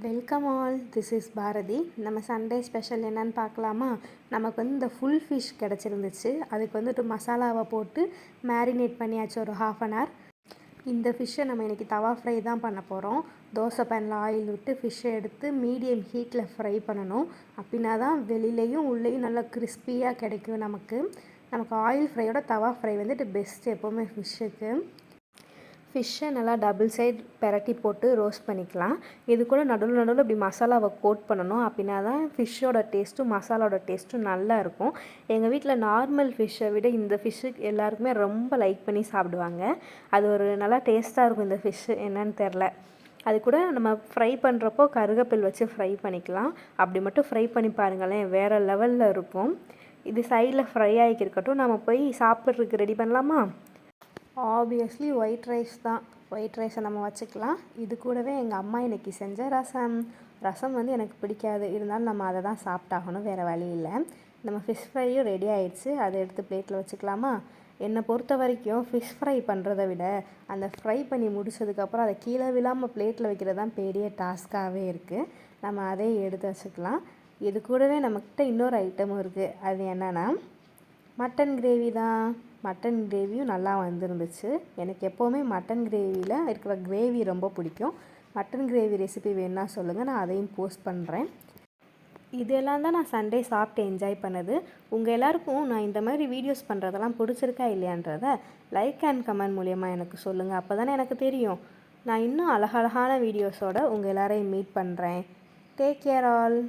Welcome all, this is Bharathi. நம்ம Sunday special என்னன்னு பார்க்கலாமா? நமக்கு இந்த ஃபுல் ஃபிஷ் கிடச்சிருந்துச்சு. அதுக்கு வந்துட்டு மசாலாவை போட்டு மேரினேட் பண்ணியாச்சு ஒரு 1/2 hour. இந்த ஃபிஷ்ஷை நம்ம இன்றைக்கி தவா ஃப்ரை தான் பண்ண போகிறோம். தோசை பேனில் ஆயில் விட்டு ஃபிஷ்ஷை எடுத்து மீடியம் ஹீட்டில் ஃப்ரை பண்ணணும். அப்படின்னா தான் வெளியிலையும் உள்ளேயும் நல்லா கிறிஸ்பியாக கிடைக்கும். நமக்கு ஆயில் ஃப்ரையோட தவா ஃப்ரை வந்துட்டு பெஸ்ட் எப்போவுமே ஃபிஷ்ஷுக்கு. ஃபிஷ்ஷை நல்லா டபுள் சைட் பெரட்டி போட்டு ரோஸ்ட் பண்ணிக்கலாம். இது கூட நடுவில் இப்படி மசாலாவை கோட் பண்ணணும். அப்படின்னா தான் ஃபிஷ்ஷோட டேஸ்ட்டும் மசாலாவோட டேஸ்ட்டும் நல்லா இருக்கும். எங்கள் வீட்டில் நார்மல் ஃபிஷ்ஷை விட இந்த ஃபிஷ்ஷுக்கு எல்லாருக்குமே ரொம்ப லைக் பண்ணி சாப்பிடுவாங்க. அது ஒரு நல்லா டேஸ்ட்டாக இருக்கும் இந்த ஃபிஷ்ஷு, என்னன்னு தெரில. அது கூட நம்ம ஃப்ரை பண்ணுறப்போ கருவேப்பிலை வச்சு ஃப்ரை பண்ணிக்கலாம். அப்படி மட்டும் ஃப்ரை பண்ணி பாருங்களேன், வேறு லெவலில் இருக்கும். இது சைடில் ஃப்ரை ஆகியிருக்கட்டும், நம்ம போய் சாப்பிட்றதுக்கு ரெடி பண்ணலாமா? ஆப்வியஸ்லி ஒயிட் ரைஸ் தான். ஒயிட் ரைஸை நம்ம வச்சுக்கலாம். இது கூடவே எங்கள் அம்மா இன்றைக்கி செஞ்ச ரசம் வந்து எனக்கு பிடிக்காது, இருந்தாலும் நம்ம அதை தான் சாப்பிட்டாகணும், வேறு வழி இல்லை. நம்ம ஃபிஷ் ஃப்ரையும் ரெடி ஆகிடுச்சு. அதை எடுத்து பிளேட்டில் வச்சுக்கலாமா? என்னை பொறுத்த வரைக்கும் ஃபிஷ் ஃப்ரை பண்ணுறதை விட அந்த ஃப்ரை பண்ணி முடிச்சதுக்கப்புறம் அதை கீழே விழாமல் பிளேட்டில் வைக்கிறது தான் பெரிய டாஸ்க்காகவே இருக்குது. நம்ம அதையும் எடுத்து வச்சுக்கலாம். இது கூடவே நம்மக்கிட்ட இன்னொரு ஐட்டமும் இருக்குது. அது என்னென்னா மட்டன் கிரேவி தான். மட்டன் கிரேவியும் நல்லா வந்துருந்துச்சு. எனக்கு எப்போவுமே மட்டன் கிரேவியில் இருக்கிற கிரேவி ரொம்ப பிடிக்கும். மட்டன் கிரேவி ரெசிபி வேணுன்னா சொல்லுங்கள், நான் அதையும் போஸ்ட் பண்ணுறேன். இதெல்லாம் தான் நான் சண்டே சாப்பிட்டு என்ஜாய் பண்ணது. உங்கள் எல்லாருக்கும் நான் இந்த மாதிரி வீடியோஸ் பண்ணுறதெல்லாம் பிடிச்சிருக்கா இல்லையான்றதை லைக் அண்ட் கமெண்ட் மூலியமாக எனக்கு சொல்லுங்கள். அப்போ தானே எனக்கு தெரியும். நான் இன்னும் அழகழகான வீடியோஸோடு உங்கள் எல்லாரையும் மீட் பண்ணுறேன். Take care all.